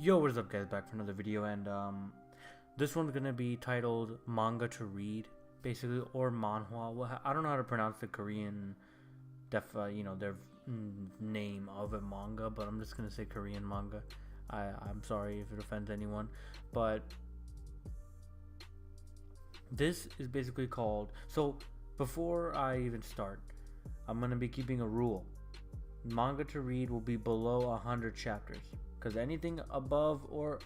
Yo, what is up, guys? Back for another video, and this one's gonna be titled Manga to Read, basically, or Manhwa. Well, I don't know how to pronounce the Korean, their name of a manga, but I'm just gonna say Korean manga. I'm sorry if it offends anyone, but this is basically called. So before I even start, I'm gonna be keeping a rule. Manga to read will be below 100 chapters, because anything above or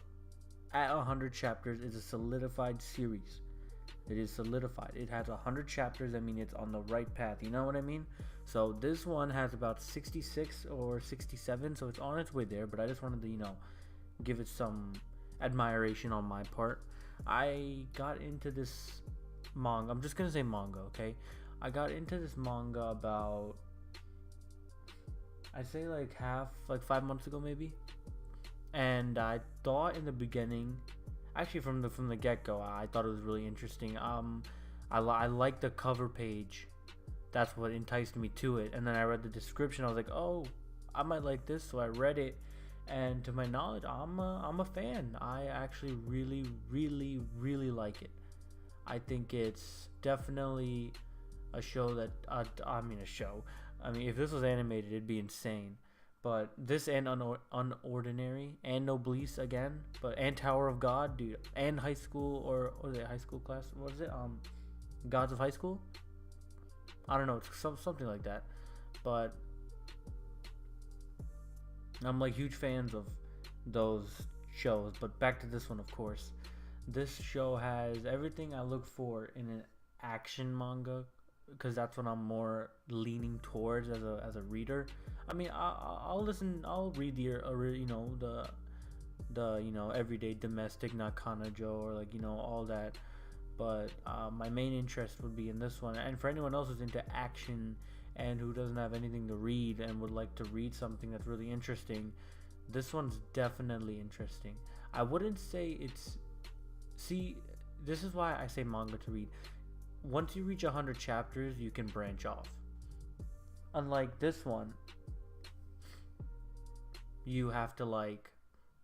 at 100 chapters is a solidified series. It is solidified. It has 100 chapters. I mean, it's on the right path. You know what I mean? So this one has about 66 or 67, so it's on its way there. But I just wanted to, give it some admiration on my part. I got into this manga. I'm just gonna say manga, okay? I got into this manga about, I'd say like 5 months ago maybe. And I thought in the beginning, actually from the get-go, I thought it was really interesting. I liked the cover page. That's what enticed me to it. And then I read the description. I was like, oh, I might like this. So I read it, and to my knowledge, I'm a fan. I actually really like it. I think it's definitely a show that a show. I mean, if this was animated, it'd be insane. But this and Unordinary and Noblesse again, and Tower of God, dude, and High School, or was it High School Class? What is it? Gods of High School? I don't know. It's something like that. But I'm like huge fans of those shows. But back to this one, of course. This show has everything I look for in an action manga, because that's what I'm more leaning towards as a reader. I mean, I'll read the everyday domestic, not kanajo, or all that. But my main interest would be in this one. And for anyone else who's into action and who doesn't have anything to read and would like to read something that's really interesting, this one's definitely interesting. I wouldn't say it's. See, this is why I say manga to read. Once you reach 100 chapters, you can branch off. Unlike this one, you have to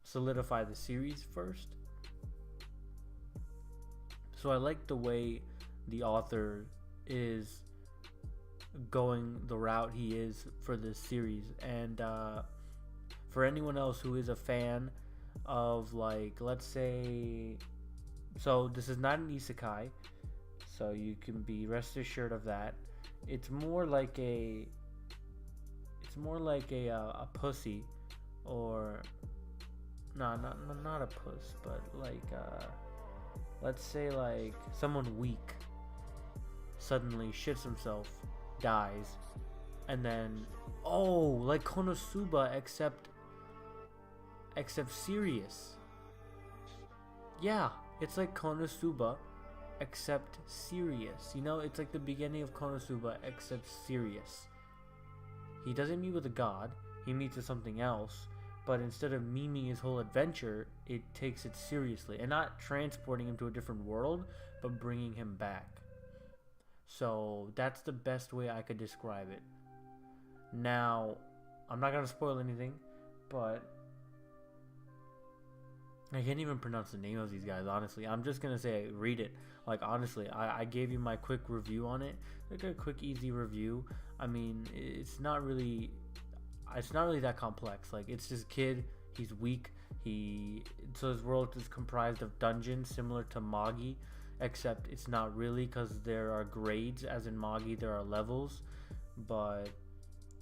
solidify the series first. So I like the way the author is going the route he is for this series. And for anyone else who is a fan of, let's say, so this is not an isekai, so you can be rest assured of that. It's more like a pussy, or no, not a puss, but let's say someone weak suddenly shits himself, dies, and then like Konosuba, except serious. Yeah, it's like Konosuba except serious. It's like the beginning of Konosuba except serious. He doesn't meet with a god, he meets with something else, but instead of memeing his whole adventure, it takes it seriously, and not transporting him to a different world, but bringing him back. So that's the best way I could describe it. Now, I'm not gonna spoil anything, but I can't even pronounce the name of these guys, honestly. I'm just gonna say read it. Honestly, I gave you my quick review on it. A quick, easy review. I mean, it's not really that complex. It's this kid, he's weak. So his world is comprised of dungeons, similar to Magi, except it's not really, because there are grades, as in Magi there are levels. But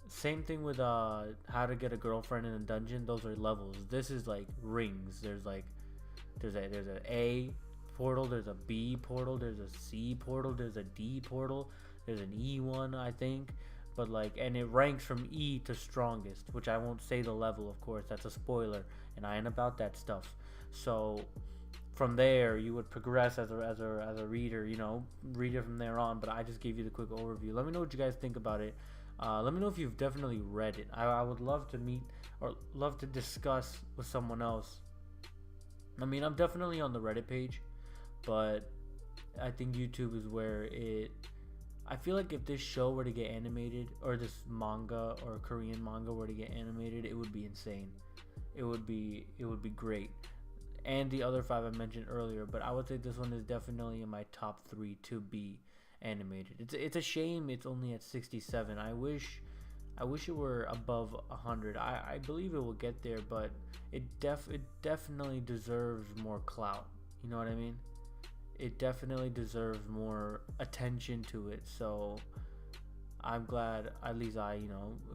same thing with how to get a girlfriend in a dungeon. Those are levels. This is rings. There's an A portal, there's a B portal, there's a C portal, there's a D portal, there's an E one, I think. But and it ranks from E to strongest, which I won't say the level, of course. That's a spoiler, and I ain't about that stuff. So from there, you would progress as a reader. Read it from there on. But I just gave you the quick overview. Let me know what you guys think about it. Let me know if you've definitely read it. I would love to meet or love to discuss with someone else. I mean, I'm definitely on the Reddit page, but I think YouTube is where I feel like if this show were to get animated, or this manga or Korean manga were to get animated, it would be insane. it would be great. And the other five I mentioned earlier, but I would say this one is definitely in my top three to be animated. It's a shame it's only at 67. I wish it were above 100. I believe it will get there, but it definitely deserves more clout. You know what I mean? It definitely deserves more attention to it. So I'm glad at least I,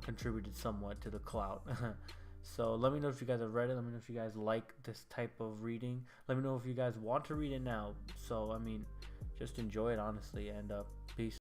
contributed somewhat to the clout. So let me know if you guys have read it. Let me know if you guys like this type of reading. Let me know if you guys want to read it now. So I mean, just enjoy it honestly, and peace.